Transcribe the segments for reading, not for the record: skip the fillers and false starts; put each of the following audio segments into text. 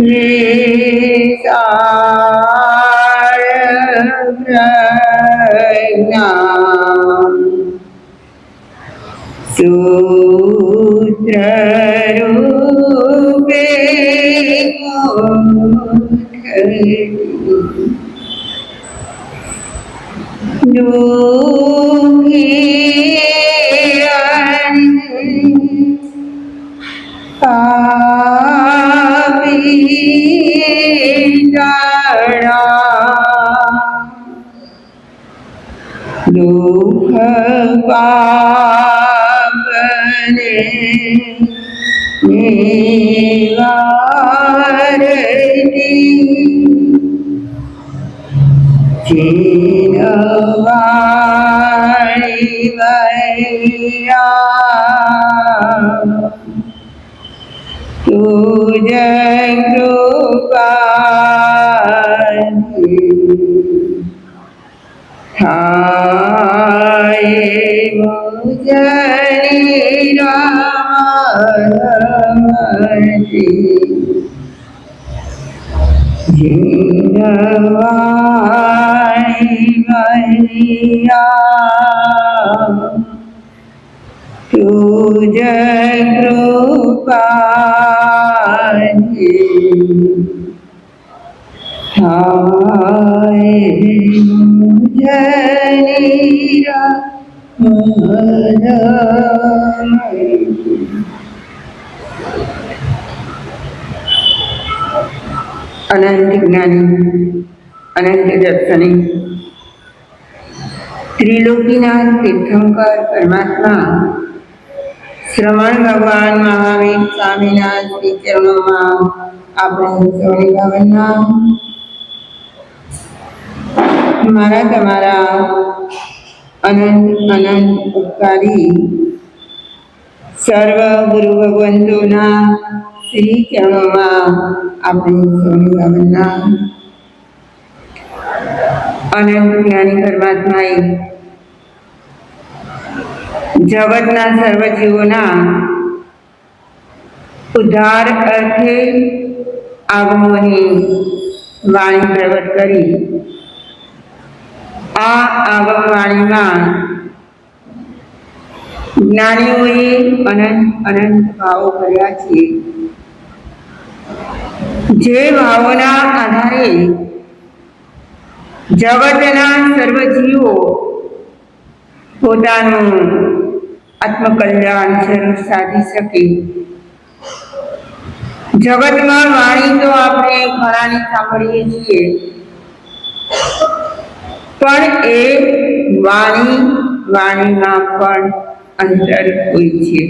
विशाल प्रज्ञान सूत्ररूपे दुख पावने निवारती चीनवाणी मैया तुझ कृपा थाए मुझरी रामती जीनवाणी मैया तुझ कृपा थाए अनंत ज्ञानी अनंत दर्शनी त्रिलोकीनाथ तीर्थंकर परमात्मा श्रवण भगवान महावीर स्वामीनाथ श्री चरणों में આપણે સૌની ભાવના મારા તમારા અનંત અનંત ઉપકારી સર્વ ગુરુ ભગવંતોના શ્રી ચરણોમાં આપણે સૌની ભાવના અનંત જ્ઞાની પરમાત્માએ જગતના સર્વ જીવોના ઉદ્ધાર અર્થે આગમોની વાણી પ્રગટ કરી આ આગમવાણીમાં જ્ઞાનીઓએ અનંત અનંત ભાવો કર્યા છે જે ભાવોના આધારે જગતના સર્વ જીવો પોતાનું આત્મકલ્યાણ જરૂર સાધી શકે। જગતમાં વાણી તો આપણે ઘણાની સાંભળીએ છીએ, પણ એ વાણીમાં પણ અંતર હોય છે।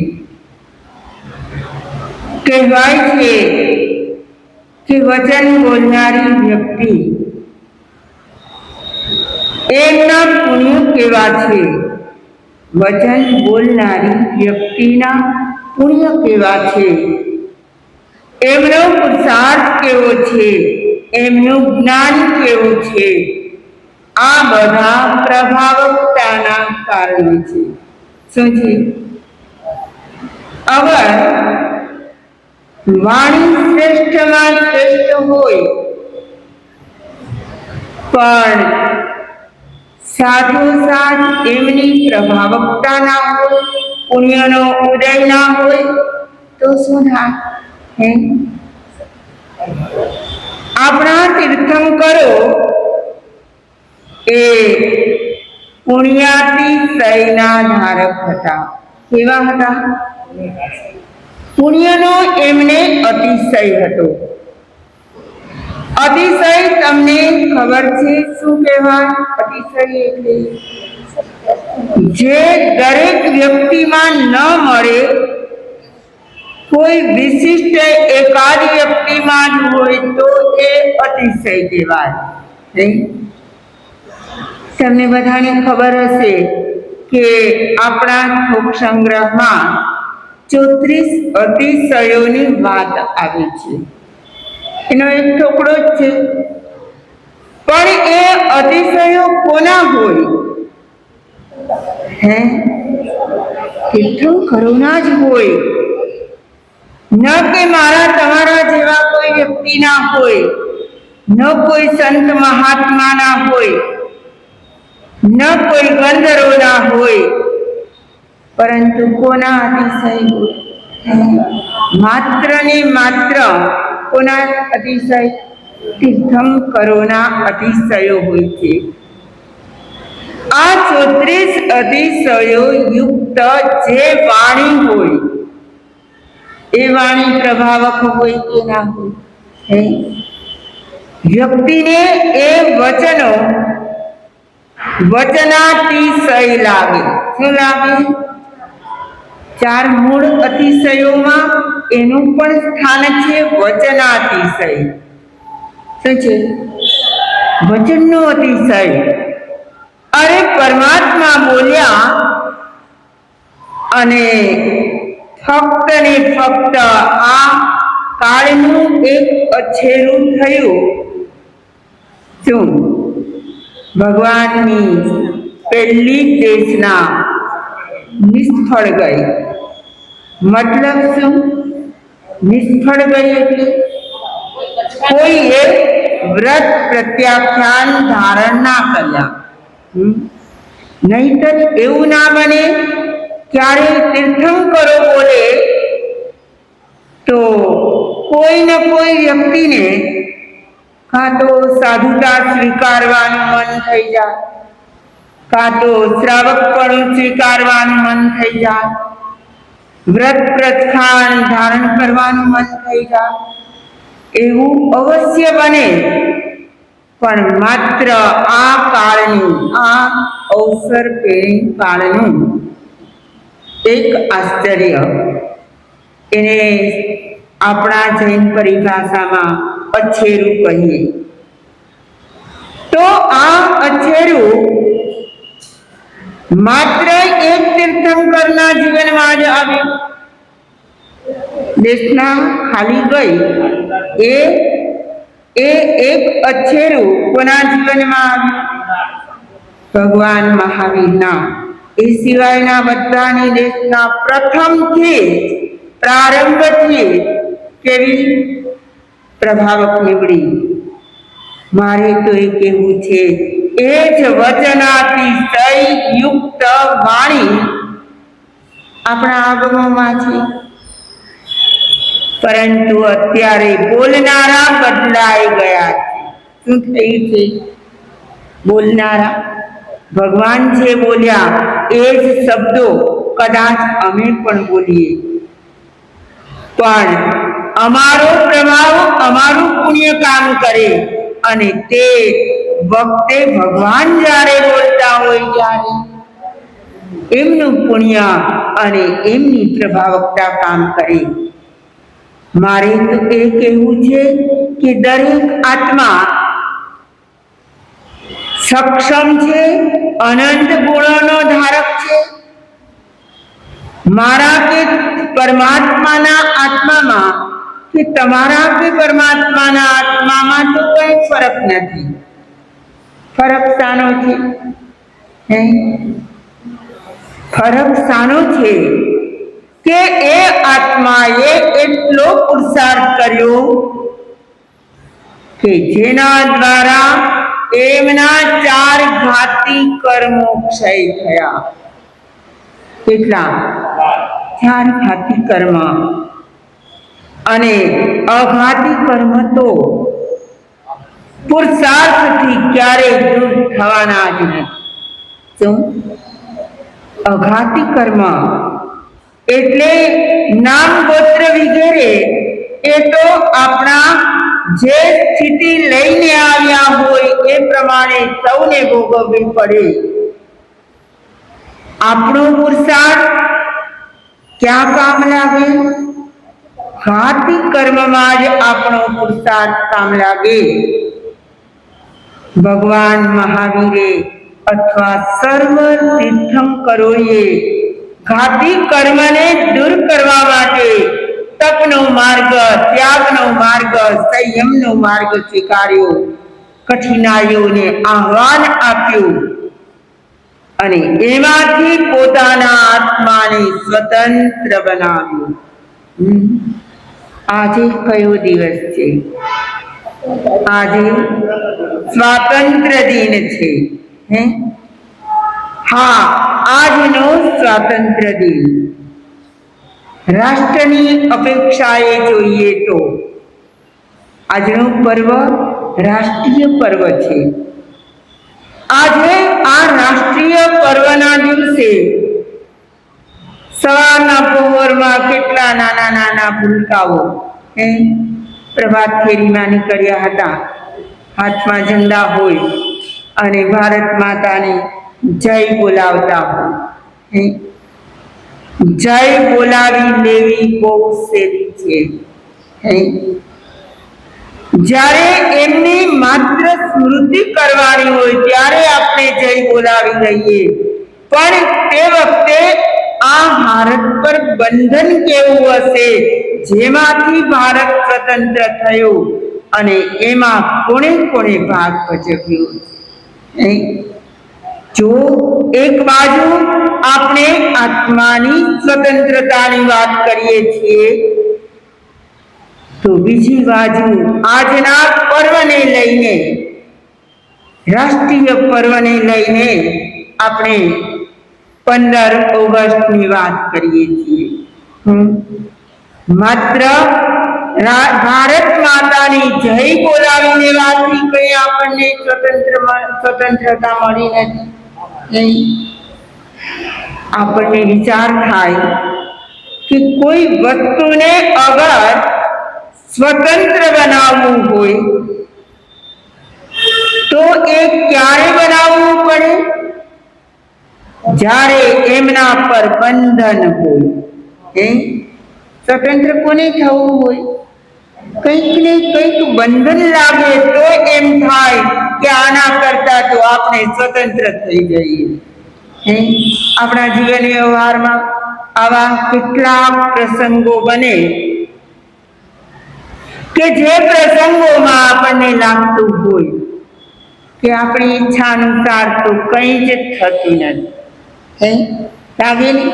કહેવાય છે કે વચન બોલનારી વ્યક્તિ એમના પુણ્ય કેવા છે, વચન બોલનારી વ્યક્તિના પુણ્ય કેવા છે, એમનો પુરુષાર્થ કેવો છે, એમનું જ્ઞાન કેવું છે, આ બધા પ્રભાવકતાના કારણો છે। શું છે? અગર વાણી શ્રેષ્ઠમાં શ્રેષ્ઠ હોય પણ સાથોસાથ એમની પ્રભાવકતા ના હોય, પુણ્યનો ઉદય ના હોય તો શું થાય? આપણા તીર્થંકરો એ પુણ્યાતિશયના ધારક હતા। કેવા હતા? પુણ્યનો એમને અતિશય હતો। અતિશય તમને ખબર છે શું કહેવાય? અતિશય એટલે જે દરેક વ્યક્તિમાં ન મળે, કોઈ વિશિષ્ટ એકાદ વ્યક્તિમાં જ હોય તો એ અતિશય કહેવાય। તમને બધાને ખબર હશે કે આપણા થોક સંગ્રહમાં 34 અતિશયોની વાત આવી છે, એનો એક ટુકડો જ છે, પણ એ અતિશયો કોના હોય? તીર્થંકરોના જ હોય। ન કે મારા તમારા જેવા કોઈ વ્યક્તિ ના હોય, ન કોઈ સંત મહાત્મા ના હોય, ન કોઈ ગંધર્વ ના હોય, પરંતુ કોના અતિશય હોય? માત્ર ને માત્ર કોના અતિશય? તીર્થંકરોના અતિશયો હોય છે. આ 34 અતિશયો યુક્ત જે વાણી હોય એ વાણી પ્રભાવક હોય કે ના હોય? વ્યક્તિને એ વચનો વચનાતિશય લાગે. શું લાગે? 4 મૂળ અતિશયોમાં એનું પણ સ્થાન છે વચનાતિશય. શું છે? વચનનો અતિશય. અરે પરમાત્મા બોલ્યા અને ફક્ત ને ફક્ત આ કાળનું એક અછેરું થયું. શું? ભગવાનની પહેલી દેશના નિષ્ફળ ગઈ. મતલબ શું? નિષ્ફળ ગઈ એટલે કોઈએ વ્રત પ્રત્યાખ્યાન ધારણ ના કર્યા. નહીતર એવું ના બને ક્યારે તીર્થંકરો બોલે તો કોઈ ને કોઈ વ્યક્તિને કાં તો સાધુતા સ્વીકારવાનું મન થઈ જાય, કાં તો શ્રાવકપણું સ્વીકારવાનું મન થઈ જાય, વ્રત પ્રત્યાખ્યાન ધારણ કરવાનું મન થઈ જાય. એવું અવશ્ય બને, પણ માત્ર આ કાળનું, આ અવસર પેણી કાળનું એક આશ્ચર્ય. એને આપણા જૈન પરિભાષામાં અછેરું કહીએ. તો આ અછેરું માત્ર એક તીર્થંકરના જીવનમાં જ આવ્યું. દેશના ખાલી ગઈ એ એક અછેરું કોના જીવનમાં આવ્યું? ભગવાન મહાવીરના. એ સિવાયના બધાની દેશના પ્રથમથી પ્રારંભથી કેવી પ્રભાવક નીવડી. મારે તો એ કહેવું છે, એ જ વચનાતિશય યુક્ત વાણી આપણા આગમોમાં છે. પરંતુ અત્યારે બોલનારા બદલાઈ ગયા છે. શું થયું છે? બોલનારા ભગવાન જે બોલ્યા એ જ શબ્દો કદાચ અમે પણ બોલીએ, પણ અમારો પ્રભાવ, અમારું પુણ્ય કામ કરે અને તે વખતે ભગવાન જ્યારે બોલતા હોય ત્યારે એમનું પુણ્ય અને એમની પ્રભાવકતા કામ કરે. મારે તો એ કહેવું છે કે દરેક આત્મા સક્ષમ છે, અનંત ગુણોનો ધારક છે. મારા કે પરમાત્માના આત્મામાં કે તમારા કે પરમાત્માના આત્મામાં તો કઈ ફરક નથી. ફરક શાનો છે? ફરક શાનો છે કે એ આત્માએ એટલો પુરુષાર્થ કર્યો કે જેના દ્વારા એમના 4 ઘાતી કર્મો ક્ષય થયા. કેટલા? 4 ઘાતી કર્મ. અને અઘાતી કર્મ તો પુરુષાર્થથી ક્યારેય દૂર થવાના જ નથી. શું? અઘાતી કર્મ એટલે નામ ગોત્ર વગેરે એ તો આપણા જે સ્થિતિ લઈને આવ્યા હોય એ પ્રમાણે સૌને ભોગવવી પડે. આપણો પુરુષાર્થ ક્યાં કામ લાગે? ઘાતી કર્મમાં જ આપણો પુરુષાર્થ કામ લાગે. ભગવાન મહાવીરે અથવા સર્વ તીર્થંકરોએ ઘાતી કર્મને દૂર કરવા માટે તપનો માર્ગ, ત્યાગનો માર્ગ, સંયમનો માર્ગ સ્વીકાર્યો, કઠિનાઈઓને આહ્વાન આપ્યું અને એમાંથી પોતાના આત્માને સ્વતંત્ર બનાવ્યું. આજે કયો દિવસ છે? આજે સ્વાતંત્ર્ય દિન છે. હે, હા, આજનો સ્વાતંત્ર્ય દિન રાષ્ટ્રની અપેક્ષાએ જોઈએ તો આજનો પર્વ રાષ્ટ્રીય પર્વ છે. આજે આ રાષ્ટ્રીય પર્વના દિવસે સવારના પહોરમાં કેટલા નાના નાના ભૂલકાઓ પ્રભાત ફેરીમાં નીકળ્યા હતા, હાથમાં ઝંડા હોય અને ભારત માતાની જય બોલાવતા હોય. જય બોલાવી લેવી બહુ સહેલી છે. જ્યારે એમની માત્ર સ્મૃતિ કરવાની હોય ત્યારે આપણે જય બોલાવી લઈએ, પણ તે વખતે આ ભારત પર બંધન કેવું હશે જેમાંથી ભારત સ્વતંત્ર થયું અને એમાં કોણે કોણે ભાગ ભજવ્યો. જો એક બાજુ આપણે આત્માની સ્વતંત્રતાની વાત કરીએ છીએ, તો બીજી બાજુ આજના પર્વને લઈને, રાષ્ટ્રીય પર્વને લઈને આપણે 15 ઓગસ્ટની વાત કરીએ છીએ. માત્ર ભારત માતાની જય બોલાવી લેવાથી કઈ આપણને સ્વતંત્રતા મળી નથી. આપણને વિચાર થાય કે કોઈ વસ્તુને અગર સ્વતંત્ર બનાવવું હોય તો એ ક્યારે બનાવવું પડે? જ્યારે એમના પર બંધન હોય. સ્વતંત્ર કોને થવું હોય? કંઈક ને કંઈક બંધન લાગે તો એમ થાય કે આના કરતા તો આપણે સ્વતંત્ર થઈ જઈએ. આપણા જીવન વ્યવહારમાં આવા કેટલાક પ્રસંગો બને કે જે પ્રસંગોમાં આપણને લાગતું હોય કે આપણી ઈચ્છા અનુસાર તો કંઈ જ થતું નથી. લાગે ને?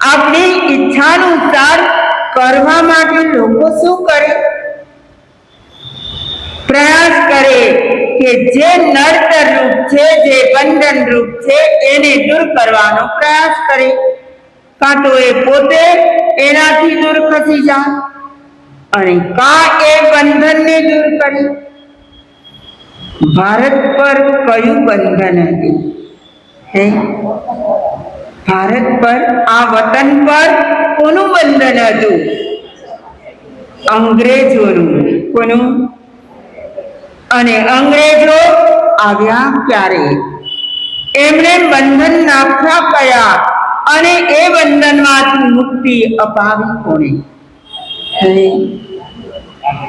આપણી ઈચ્છાનુસાર કરવા માટે લોકો શું કરે? પ્રયાસ કરે કે જે નડતર રૂપ છે, જે બંધન રૂપ છે, એને દૂર કરવાનો પ્રયાસ કરે. કાં તો એ પોતે એનાથી દૂર ખસી જાય અને કાં એ બંધનને દૂર કરે. ભારત પર કયું બંધન હતું? ભારત પર, આ વતન પર કોનું બંધન હતું? અંગ્રેજોનું. કોનું? અને અંગ્રેજો આવ્યા ક્યારે? એમણે બંધન નાખ્યા કયા? અને એ બંધનમાંથી મુક્તિ અપાવી કોણે?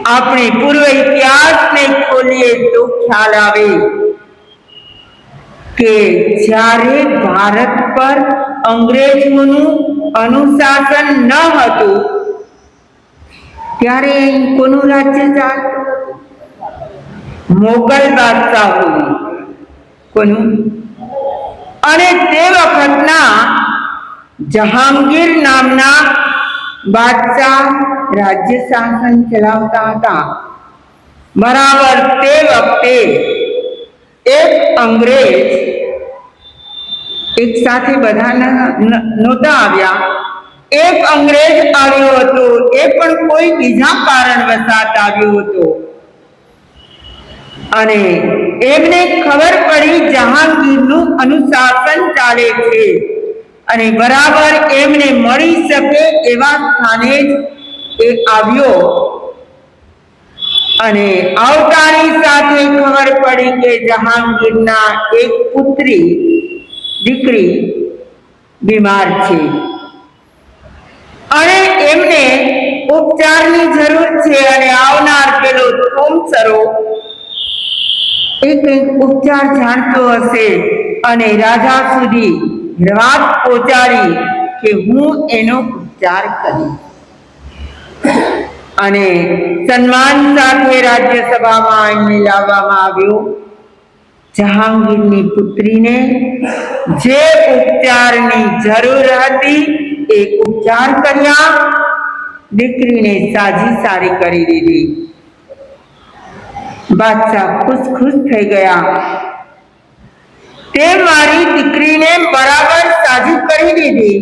આપણે પૂર્વ ઇતિહાસને ખોલીએ તો ખ્યાલ આવે કે જ્યારે ભારત પર અંગ્રેજોનું અનુશાસન ન હતું ત્યારે અહીં કોનું રાજ્ય ચાલતું હતું? મોગલ બાદશાહોનું. કોનું? અને તે વખતના જહાંગીર નામના બાદશાહ રાજ્ય શાસન ચલાવતા હતા. બરાબર તે વખતે એક અંગ્રેજ, એક સાથે બધા નહોતા આવ્યા, એક અંગ્રેજ આવ્યો હતો. એ પણ કોઈ બીજા કારણ વસાત આવ્યો હતો અને એમને ખબર પડી જહાંગીરનું અનુશાસન ચાલે છે અને બરાબર એમને મળી શકે એવા સ્થાને જ એ આવ્યો અને આવતાની સાથે ખબર પડી કે જહાંગીરના એક દીકરી બીમાર છે અને એમને ઉપચારની જરૂર છે અને આવનાર પેલો થોમસરો એ કંઈક ઉપચાર જાણતો હશે અને રાજા સુધી વાત પહોંચાડી કે હું એનો ઉપચાર કરીશ. અને સન્માન સાથે રાજ્યસભામાં એમને લાવવામાં આવ્યો. જહાંગીરની પુત્રીને જે ઉપચારની જરૂર હતી એ ઉપચાર કર્યા દીકરીને સાજી સારી કરી દીધી. બાદશાહ ખુશ થઈ ગયા. તે મારી દીકરીને બરાબર સાજી કરી દીધી,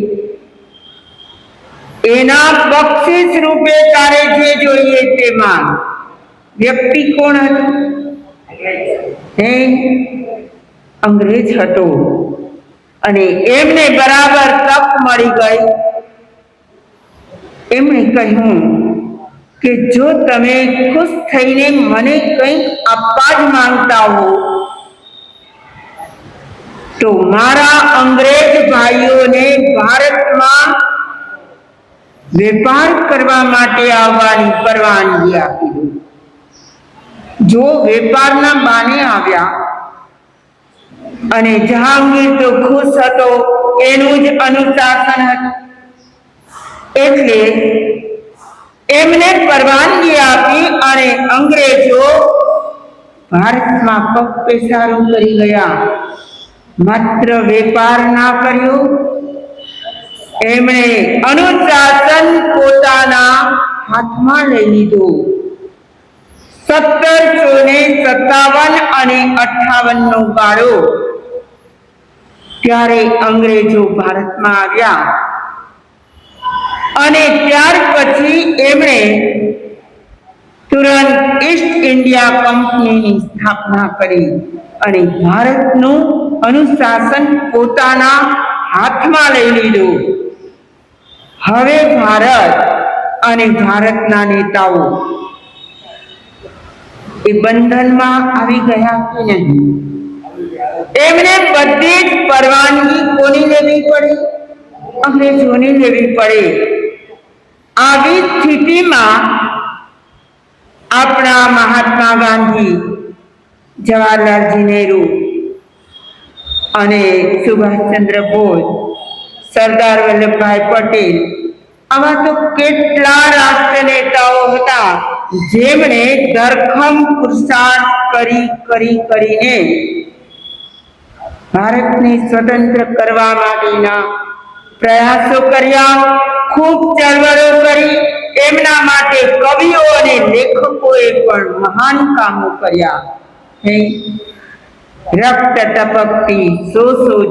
એના બક્ષિસ રૂપે તારે જે જોઈએ તે માંગ. વ્યક્તિ કોણ હતું? અંગ્રેજ હતો. અને એમને બરાબર તક મળી ગઈ. એમણે કહ્યું કે જો તમે ખુશ થઈને મને કંઈક આપવા જ માંગતા હો તો મારા અંગ્રેજ ભાઈઓને ભારતમાં વેપાર કરવા માટે આવવાની પરવાનગી આપી દો. જો વેપારના બાને આવ્યા અને જહાંગીર તો ખુશ હતો, એનું જ અનુશાસન હતું, એટલે એમને પરવાનગી આપી અને અંગ્રેજો ભારતમાં પગ પેસારો કરી ગયા. માત્ર વેપાર ના કર્યો, એમણે અનુશાસન પોતાના હાથમાં લઈ લીધું. 1757 અને 58 નો ગાળો. ત્યારે અંગ્રેજો ભારતમાં આવ્યા અને ત્યાર પછી એમણે તુરંત ઈસ્ટ ઇન્ડિયા કંપનીની સ્થાપના કરી અને ભારતનું અનુશાસન પોતાના હાથમાં લઈ લીધું. હવે ભારત અને ભારતના નેતાઓ એ બંધનમાં આવી ગયા કે નહીં? એમને બધી જ પરવાનગી કોની લેવી પડી? અંગ્રેજોની લેવી પડે. આવી સ્થિતિમાં આપણા મહાત્મા ગાંધી, જવાહરલાલજી નહેરુ અને સુભાષચંદ્ર બોઝ, સરદાર વલ્લભભાઈ પટેલ, આવા તો કેટલા રાષ્ટ્ર નેતાઓ હતા જેમણે ધરખમ પુરુષાર્થ કરીને ભારતને સ્વતંત્ર કરવા માટેના પ્રયાસો કર્યા, ખૂબ ચળવળો કરી. એમના માટે કવિઓ અને લેખકોએ પણ મહાન કામો કર્યા. રક્ત ટપકતી સો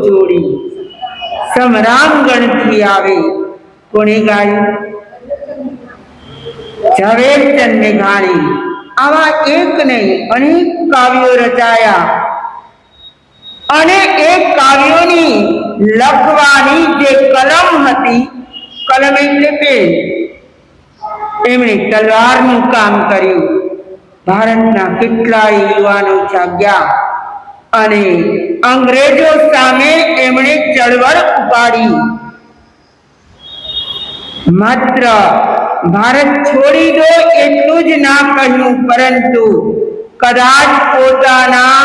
જોડી સમરાંગણથી આવે. કોણે ગાયું? ઝવેરચંદ મેઘાણી. આવા એક નહીં અનેક કાવ્યો રચાયા અને એ કાવ્યોની લખવાની જે કલમ હતી, કલમ એટલે પેન, એમણે તલવારનું કામ કર્યું. ભારતના કેટલાય યુવાનો જાગ્યા અને અંગ્રેજો સામે એમણે ચળવળ ઉપાડી. માત્ર ભારત છોડી દો એટલું જ ના કહ્યું, પરંતુ કદાચ પોતાના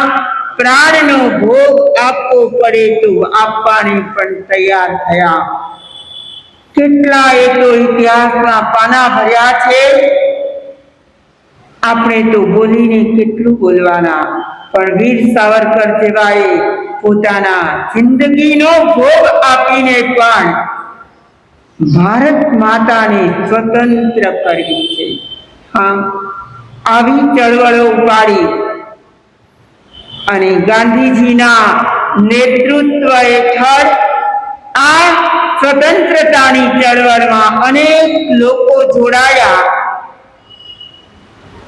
પ્રાણનો ભોગ આપવો પડે તો આપવાને પણ તૈયાર થયા. કેટલાય તો ઇતિહાસમાં પાના ભર્યા છે. આપણે તો બોલીને કેટલું બોલવાના, પણ વીર સાવરકર જેવાએ પોતાના જિંદગીનો ભોગ આપીને પણ ભારત માતાને સ્વતંત્ર કરી છે. હા, આવી ચળવળો ઉપાડી અને ગાંધીજીના નેતૃત્વ હેઠળ આ સ્વતંત્રતાની ચળવળમાં અનેક લોકો જોડાયા.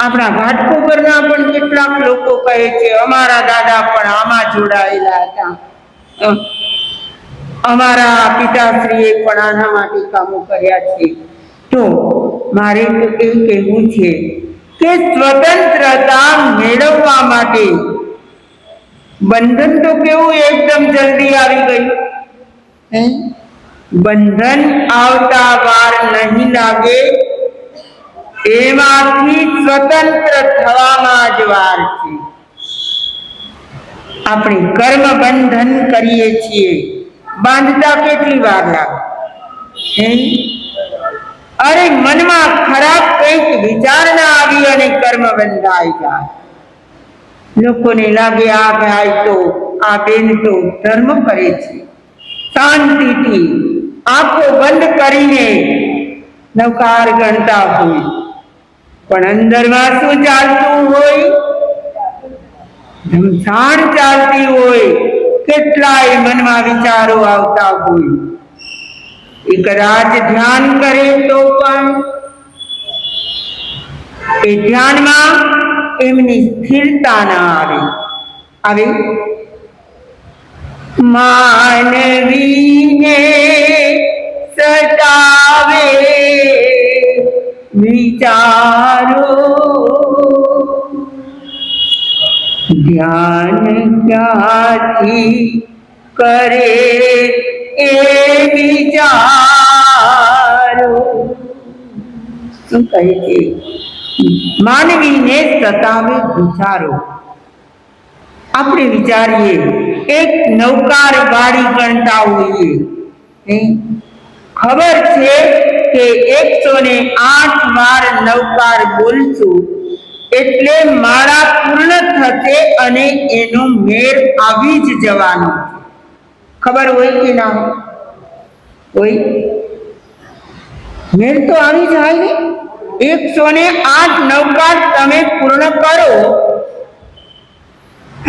આપણા ઘાટકોપરના પણ કેટલાક લોકો કહે છે અમારા દાદા પણ આમાં જોડાયેલા હતા, અમારા પિતાશ્રીએ પણ આના માટે કામો કર્યા છે. તો મારે તો એ કહેવું છે કે સ્વતંત્રતા મેળવવા માટે બંધન તો કેવું એકદમ જલ્દી આવી ગયું. બંધન આવતા વાર નહીં લાગે, એમાંથી સ્વતંત્ર થવામાં જ વાર છે. આપણે કર્મ બંધન કરીએ છીએ, બાંધતા કેટલી વાર લાગે? અરે મનમાં ખરાબ કંઈક વિચારણા આવી અને કર્મ બંધાઈ જાય. લોકોને લાગે આ ભાઈ તો, આ બેન તો ધર્મ કરે છે, શાંતિથી આંખો બંધ કરીને નવકાર ગણતા હોય, પણ અંદરમાં શું ચાલતું હોય? ધમસાણ ચાલતી હોય, કેટલાય મનમાં વિચારો આવતા હોય. એ કદાચ ધ્યાન કરે તો પણ એ ધ્યાનમાં એમની સ્થિરતા ના આવે. માનવીને સતાવે વિચારો, ધ્યાન ક્યાંથી કરે એ વિચારો. શું કહે છે? માનવીને સતાવે વિચારો. આપણે વિચારીએ, એક નૌકાર ગાડી ગણતા હોઈએ, ખબર છે કે 108 વાર નૌકાર બોલશું એટલે માળા પૂર્ણ થશે અને એનો મેળ આવી જ જવાનો. ખબર હોય કે ના હોય? મેળ તો આવી જાય ને. 108 નૌકાર તમે પૂર્ણ કરો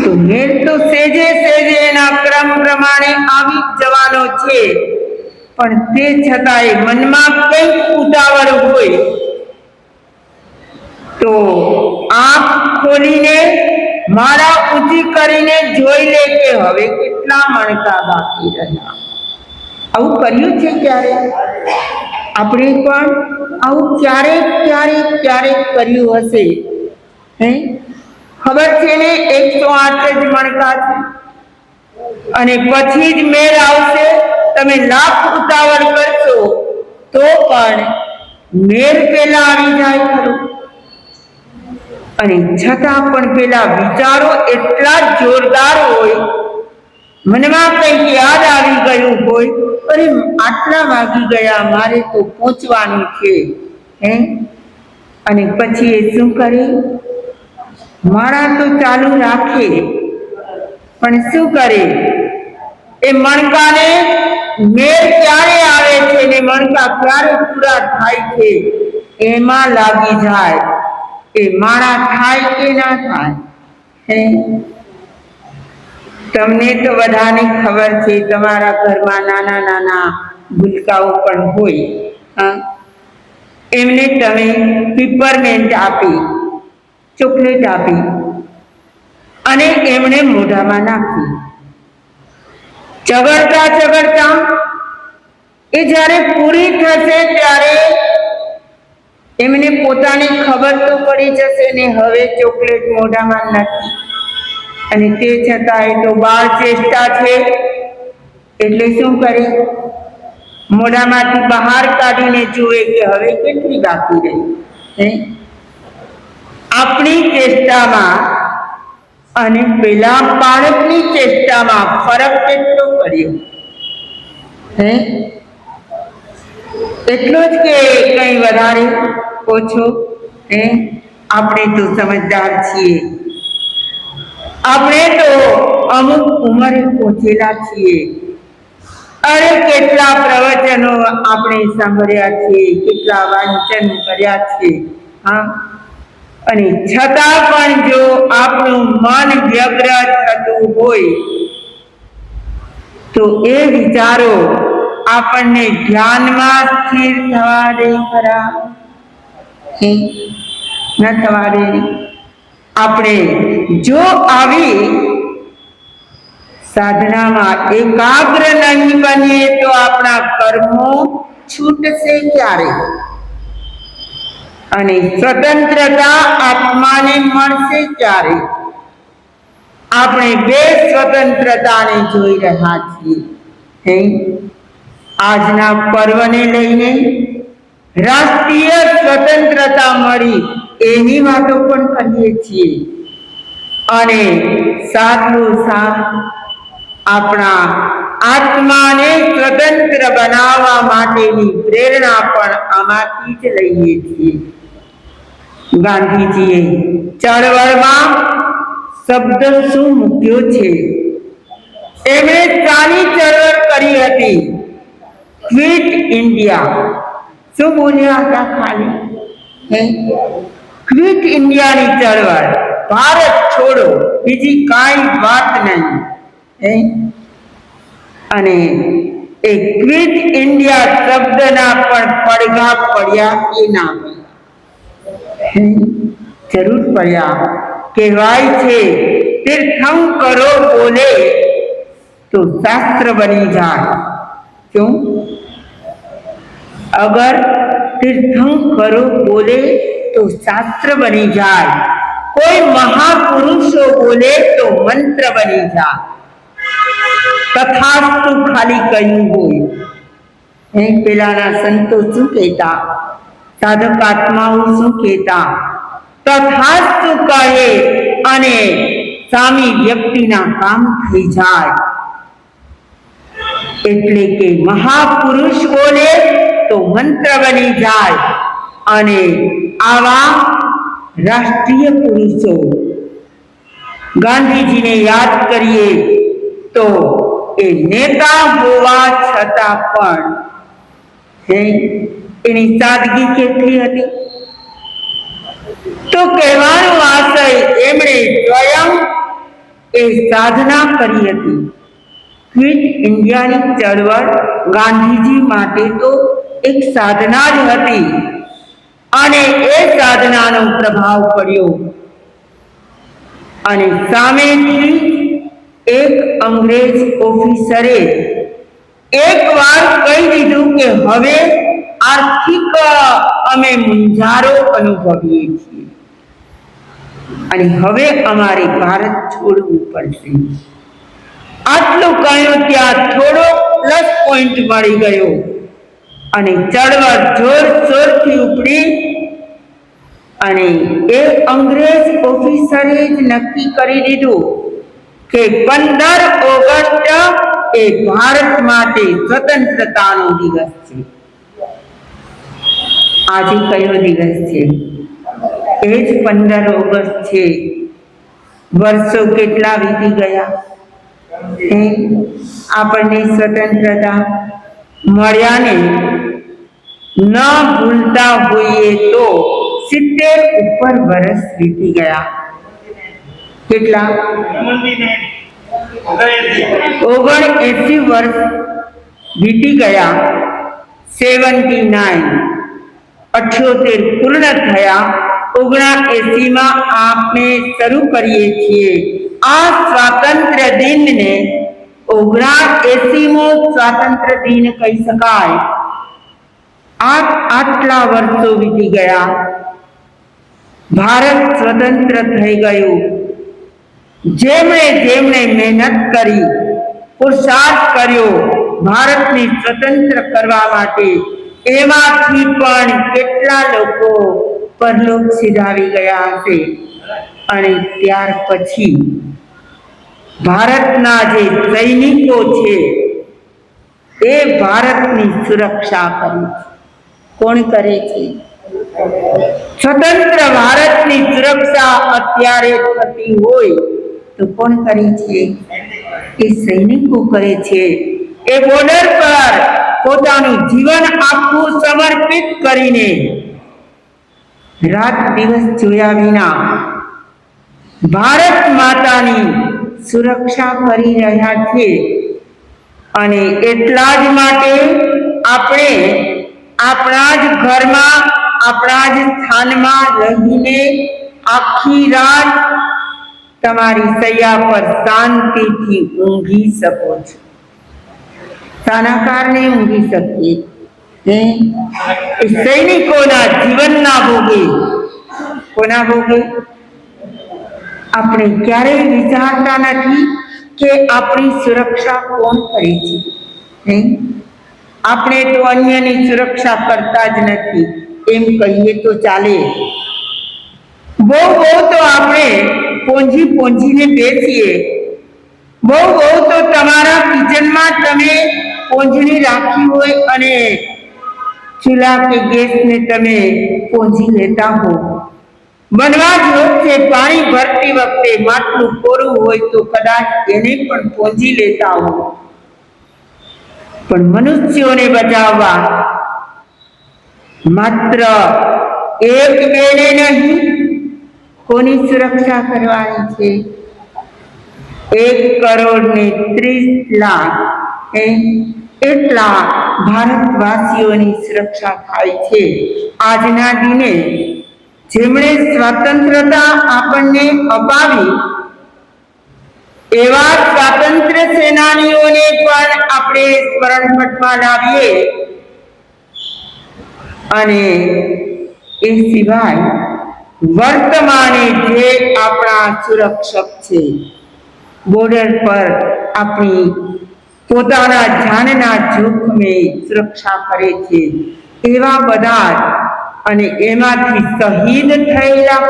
તો મેળ તો સેજે સેજે એના ક્રમ પ્રમાણે આવી જવાનો છે. પણ તે છતાંય મનમાં કંઈક ઉતાવળ હોય તો આંખ ખોલીને માળા ઊંચી કરીને જોઈ લે કે હવે કેટલા મણકા બાકી રહ્યા. આવું કર્યું છે ક્યારે? આપણે પણ આવું ક્યારેક ક્યારેક ક્યારેક કર્યું હશે. ખબર છે ને 108 જ મણકા છે અને પછી જ મેળ આવશે. તમે લાખ ઉતાવળ કરશો તો પણ મેળ પેલા આવી જાય ખરું. અને છતાં પણ પેલા વિચારો એટલા જોરદાર હોય, મનમાં કંઈક યાદ આવી ગયું હોય, અરે આટલા વાગી ગયા, મારે તો પહોંચવાનું છે. અને પછી એ શું કરે? માળા તો ચાલુ રાખે, પણ શું કરે? એ મણકાને મેળ ક્યારે આવે છે ને મણકા ક્યારે પૂરા થાય છે એમાં લાગી જાય. એ માળા થાય કે ના થાય? તમને તો બધાને ખબર છે, તમારા ઘરમાં નાના નાના ભૂલકાઓ પણ હોય. એમને તમે પીપરમેન્ટ આપી, ચોકલેટ આપી અને એમણે મોઢામાં નાખી. ચગડતા ચગડતા એ જ્યારે પૂરી થશે ત્યારે એમને પોતાને ખબર તો પડી જશે ને હવે ચોકલેટ મોઢામાં નથી. અને તે છતાં એ તો બાળ ચેષ્ટા છે એટલે શું કરે? મોઢામાંથી બહાર કાઢીને જુએ કે હવે કેટલી બાકી રહી. આપણી ચેષ્ટામાં અને પેલા બાળકની ચેષ્ટામાં ફરક કેટલો પડ્યો? એટલો જ કે કઈ વધારે ઓછો? આપણે તો સમજદાર છીએ, આપણે તો અમુક ઉંમરે પહોંચેલા છીએ. અરે કેટલા પ્રવચનો આપણે સાંભળ્યા છે, કેટલા વાંચન કર્યા છે. અને છતાં પણ જો આપણું મન વ્યગ્ર થતું હોય તો એ વિચારો આપણને ધ્યાનમાં સ્થિર થવા દે ખરા? ન થવા દે. આપણે જો આવી સાધનામાં એકાગ્ર નહીં બનીએ તો આપણા કર્મો છૂટશે ક્યારે? અને સ્વતંત્રતા આત્માને મળશે ક્યારે? આપણે બે સ્વતંત્રતાને જોઈ રહ્યા છીએ. આજના પર્વને લઈને રાષ્ટ્રીય સ્વતંત્રતા મળી એની વાતો પણ કરીએ છીએ અને સાથોસાથ આપણા આત્માને સ્વતંત્ર બનાવવા માટેની પ્રેરણા પણ આમાંથી જ લઈએ છીએ. ગાંધીજીએ ચળવળમાં શબ્દ શું મૂક્યો છે? એમણે ચાની ચળવળ કરી હતી, ક્વિટ ઇન્ડિયા, શું બોલ્યા હતા ખાલી? ક્વિટ ઇન્ડિયાની ચળવળ, ભારત છોડો, બીજી કાંઈ વાત નહીં. અને એ ક્વિટ ઇન્ડિયા શબ્દના પણ પડઘા પડ્યા કે ના જરૂર પડ્યા. કહેવાય છે તીર્થંકરો બોલે તો શાસ્ત્ર બની જાય. क्यों? अगर तीर्थंकरो बोले तो शास्त्र बनी जाए, कोई महापुरुषो बोले तो मंत्र बनी जाए. तथास्तु खाली कहूं होय पेलाना संतो शू कहता, साधक आत्माओ शू कहता? तथास्तु कहे अने सामी व्यक्तिना काम थई जाए. એટલે કે મહાપુરુષ બોલે તો મંત્ર બની જાય. અને આવા રાષ્ટ્રીય પુરુષો ગાંધીજીને યાદ કરીએ તો એ નેતા હોવા છતાં પણ એની સાદગી કેટલી હતી? તો કહેવાનો આશય એમણે સ્વયં એ સાધના કરી હતી. ક્વિટ ઇન્ડિયાની ચળવળ ગાંધીજી માટે તો એક સાધના જ હતી અને એ સાધનાનો પ્રભાવ પડ્યો. અને સામેથી એક અંગ્રેજ ઓફિસરે એકવાર કહી દીધું કે હવે આર્થિક અમે મૂંઝારો અનુભવીએ છીએ અને હવે અમારે ભારત છોડવું પડશે. આટલું કહ્યું ત્યાં થોડો પ્લસ પોઈન્ટ મળી ગયો અને ચળવળ જોરશોરથી ઉપડી. અને એ અંગ્રેજ ઓફિસરે જ નક્કી કરી દીધું કે 15 ઓગસ્ટ એ ભારત માટે સ્વતંત્રતાનો દિવસ છે. આજે કયો દિવસ છે? એ જ 15 ઓગસ્ટ છે. વર્ષો કેટલા વીતી ગયા? આપણને સ્વતંત્રતા મળ્યાને ન ભૂલતા હોઈએ તો 70 ઉપર વર્ષ વીતી ગયા. કેટલા? 79 વર્ષ વીતી ગયા. 79 78 પૂર્ણ થયા. 79માં આપણે શરૂ કરીએ છીએ આ સ્વાતંત્ર્ય દિનને. 79મો સ્વાતંત્ર્ય દિન કહી શકાય. આટલા વર્ષો વીતી ગયા. ભારત સ્વતંત્ર થઈ ગયું. જેમણે જેમણે મહેનત કરી, પુરુષાર્થ કર્યો ભારતને સ્વતંત્ર કરવા માટે, એમાંથી પણ કેટલા લોકો પરલોક સિધાવી ગયા હશે. અને ત્યાર પછી ભારતના જે સૈનિકો છે એ ભારતની સુરક્ષા કરી. કોણ કરે છે? સ્વતંત્ર ભારતની સુરક્ષા અત્યારે થતી હોય તો કોણ કરે છે? એ સૈનિકો કરે છે. એ બોર્ડર પર પોતાનું જીવન આખું સમર્પિત કરીને રાત દિવસ જોયા વિના ભારત માતાની સુરક્ષા કરી રહ્યા છે. અને એટલા જ માટે આપણે આપણા જ ઘરમાં, આપણા જ સ્થાનમાં રહીને આખી રાત તમારી સૈયા પર શાંતિથી ઊંઘી શકો છો. શાના કારણે ઊંઘી શકીએ? એ સૈનિકોના જીવનના ભોગે. કોના ભોગે? આપણે ક્યારેય વિચારતા નથી કે આપણી સુરક્ષા કોણ કરે છે. આપણે તો અન્યની સુરક્ષા કરતા જ નથી એમ કહીએ તો ચાલે. બહુ તો આપણે પોંજીને બેસીએ. બહુ તો તમારા કિચનમાં તમે પોંજણી રાખી હોય અને ચૂલા કે ગેસને તમે પોંજી લેતા હો. બનવા જ વખતે પાણી ભરતી વખતે માટલું કોરું હોય તો કદાચ એને પણ પોંજી લેતા હો. પણ મનુષ્યોને બચાવવા માત્ર એક બેને નહીં, કોની સુરક્ષા કરવાની છે? 1,30,00,000 એટલા ભારતવાસીઓની સુરક્ષા થાય છે આજના દિને, જેમણે સ્વતંત્રતા આપણને અપાવી એવા સ્વાતંત્ર્ય સેનાનીઓને પણ આપણે સ્મરણપટમાં લાવીએ. અને એ સિવાય વર્તમાને જે આપણા સુરક્ષક છે, બોર્ડર પર આપણી પોતાના જાનના જોખમે સુરક્ષા કરે છે, એવા બધા અને એમાંથી શહીદ થયેલા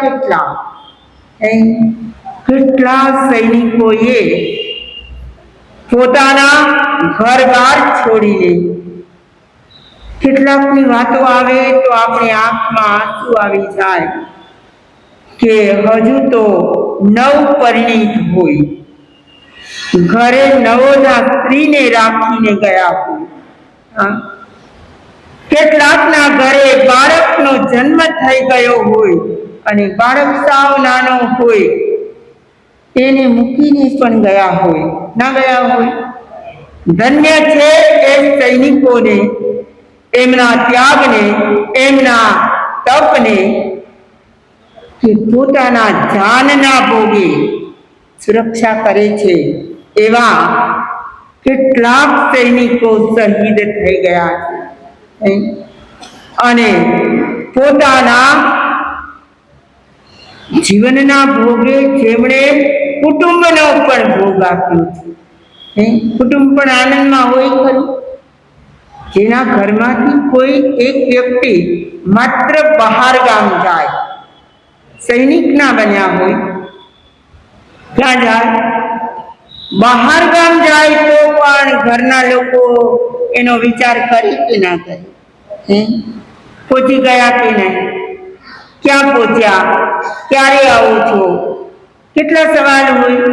કેટલા સૈનિકોએ પોતાના ઘર-બાર છોડીને, કેટલાકની વાતો આવે તો આપણી આંખમાં આંસુ આવી જાય કે હજુ તો નવપરિણીત હોય, ઘરે નવોના સ્ત્રીને રાખીને ગયા હોય, કેટલાકના ઘરે બાળકનો જન્મ થઈ ગયો હોય અને બાળક સાવ નાનો હોય, એને મૂકીને પણ ગયા હોય, ના ગયા હોય. ધન્ય છે એ સૈનિકોને, એમના ત્યાગને, એમના તપને, કે પોતાના જાનના ભોગે સુરક્ષા કરે છે. એવા કેટલાક સૈનિકો શહીદ થઈ ગયા છે અને પોતાના જીવનના ભોગે જેમણે કુટુંબનો પણ ભોગ આપ્યો છે. કુટુંબ પણ આનંદમાં હોય ખરું. જેના ઘરમાંથી કોઈ એક વ્યક્તિ માત્ર બહાર ગામ જાય, સૈનિક ના બન્યા હોય, ક્યાં જાય? બહાર ગામ જાય તો પણ ઘરના લોકો એનો વિચાર કરે કે ના કરે? પહોંચી ગયા કે નહીં? ક્યાં પહોંચ્યા? ક્યારે આવો છો? કેટલા સવાલ હોય.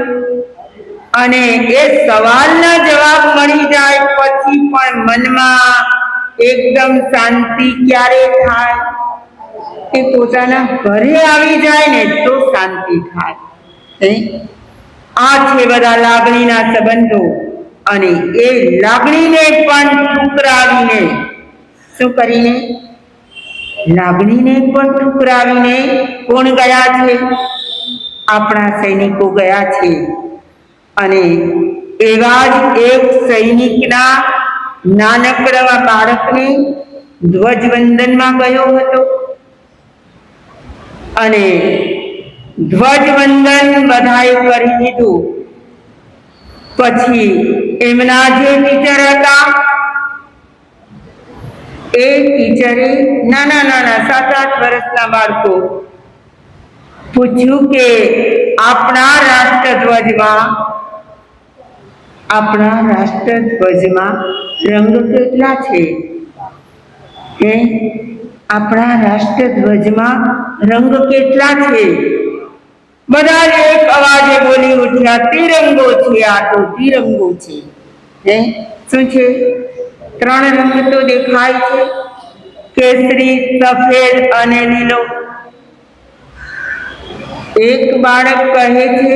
અને એ સવાલના જવાબ મળી જાય પછી પણ મનમાં એકદમ શાંતિ ક્યારે થાય? એ પોતાના ઘરે આવી જાય ને તો શાંતિ થાય. આ છે બધા લાગણીના સંબંધો. અને એ લાગણીને પણ ઠુકરાવીને, શું કરીને? લાગણીને પણ ઠુકરાવીને કોણ ગયા છે? આપણા સૈનિકો ગયા છે. અને એવા જ એક સૈનિકના નાનકડા બાળકને ધ્વજવંદનમાં ગયો હતો અને ધ્વજવંદન બધાએ કરી દીધું. પછી એમના જે ટીચર હતા એ ટીચરે નાના 7-8 વર્ષના બાળકો પૂછ્યું કે આપણા રાષ્ટ્રધ્વજમાં રંગ કેટલા છે? આપણા રાષ્ટ્રધ્વજમાં રંગ કેટલા છે? બધા જ એક અવાજે બોલી ઉઠ્યા, તિરંગો છે, આ તો તિરંગો છે. શું છે? 3 રંગ તો દેખાય છે, કેસરી, સફેદ અને લીલો. એક બાળક કહે છે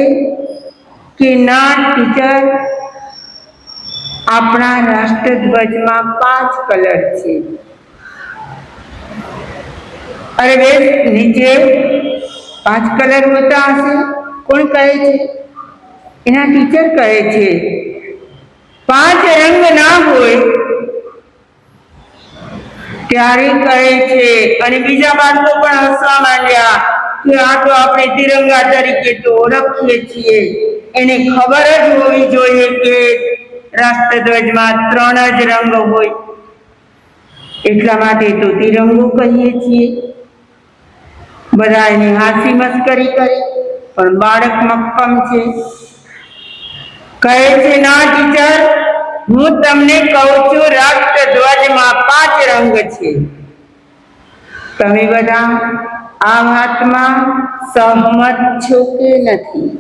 કે ના ટીચર, આપણા રાષ્ટ્રધ્વજમાં 5 કલર છે. અરે બેસ, નીચે 5 કલર હોતા હશે. કોણ કહે છે? એના ટીચર કહે છે 5 રંગ ના હોય. ત્યારે કહે છે, અને બીજા બાળકો પણ હસવા માંડ્યા કે આ તો આપણે તિરંગા તરીકે તો ઓળખીએ છીએ. એને ખબર જ હોવી જોઈએ કે રાષ્ટ્રધ્વજમાં 3 જ રંગ હોય, એટલા માટે તો તિરંગો કહીએ છીએ. બધા એને હાસી મસ્કરી કરી, પણ બાળક મક્કમ છે. કહે છે ના ટીચર, હું તમને કહું છું રાષ્ટ્રધ્વજમાં 5 રંગ છે. તમે બધા આ વાતમાં સહમત છો કે નથી?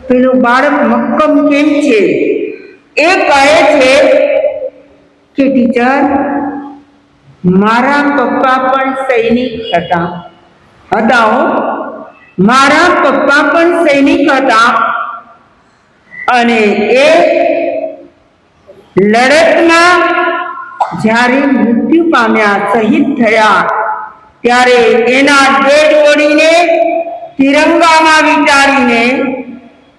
પેલું બાળક મક્કમ કેમ છે? એ કહે છે કે ટીચર, મારા પપ્પા પણ સૈનિક હતા. મારા પપ્પા પણ સૈનિક હતા અને એ લડતમાં જ્યારે મૃત્યુ પામ્યા, શહીદ થયા, ત્યારે એના ડેડ બોડીને તિરંગામાં વિચારીને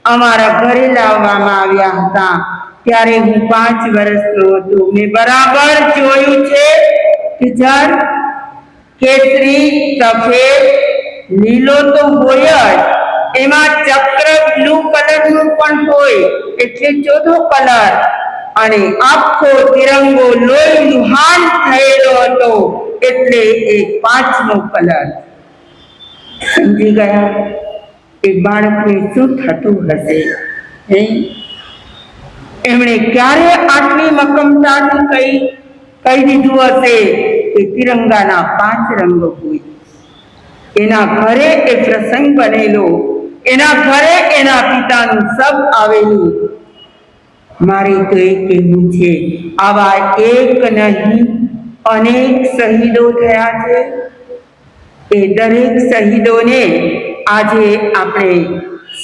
અમારા ઘરે લાવવામાં આવ્યા હતા. ત્યારે હું 5 વર્ષનો હતો. મેં બરાબર જોયું છે કે જળ કેસરી, સફેદ, લીલો તો હોય જ, એમાં ચક્ર બ્લુ કલરનું પણ હોય, એટલે ચોથો કલર, અને આખો તિરંગો લોહી લુહાણ થયેલો હતો, એટલે એ 5મો કલર. સમજી ગયા એ બાળકને શું થતું હશે? એમણે ક્યારે આટલી મક્કમતાથી કહી દીધું હશે કે તિરંગાના 5 રંગો હોય. એના ઘરે એ પ્રસંગ બનેલો, એના ઘરે એના પિતાનું શબ આવેલું. મારે તો એ કહેવું છે, આવા એક નહીં અનેક શહીદો થયા છે. એ દરેક શહીદોને આજે આપણે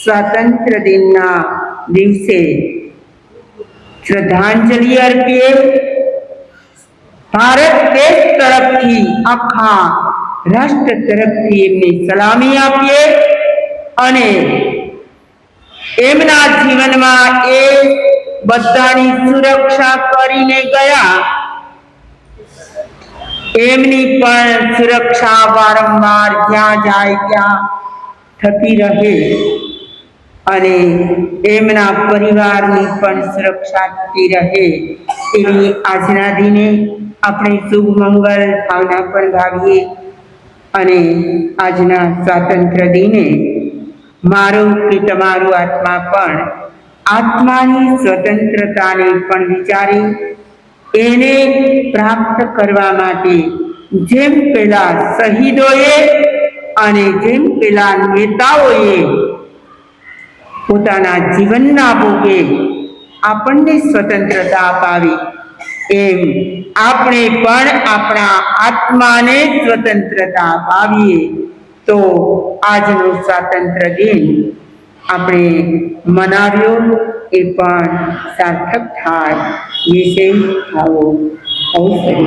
સ્વાતંત્ર્ય દિનના દિવસે શ્રદ્ધાંજલિ અર્પીએ. ભારત દેશ તરફથી, આખા રાષ્ટ્ર તરફથી એમને સલામી આપીએ અને એમના જીવનમાં એ બધાની સુરક્ષા કરીને ગયા. એમની પણ સુરક્ષા વારંવાર જ્યાં જાય ત્યાં થતી રહે અને એમના પરિવારની પણ સુરક્ષા થતી રહે એવી આજના દિને આપણે શુભ મંગલ ભાવના પણ ભાવીએ અને આજના સ્વાતંત્ર્ય દિને મારું કે તમારું આત્મા પણ આત્માની સ્વતંત્રતાને પણ વિચારી એને પ્રાપ્ત કરવા માટે જેમ પેલા શહીદોએ અને જેમ પેલા નેતાઓએ પોતાના જીવનના ભોગે આપણને સ્વતંત્રતા અપાવી, એમ આપણે પણ આપણા આત્માને સ્વતંત્રતા અપાવીએ તો આજનો સ્વાતંત્ર્ય દિન આપણે મનાવ્યો એ પણ સાર્થક થાય. વિશે આવો અવસર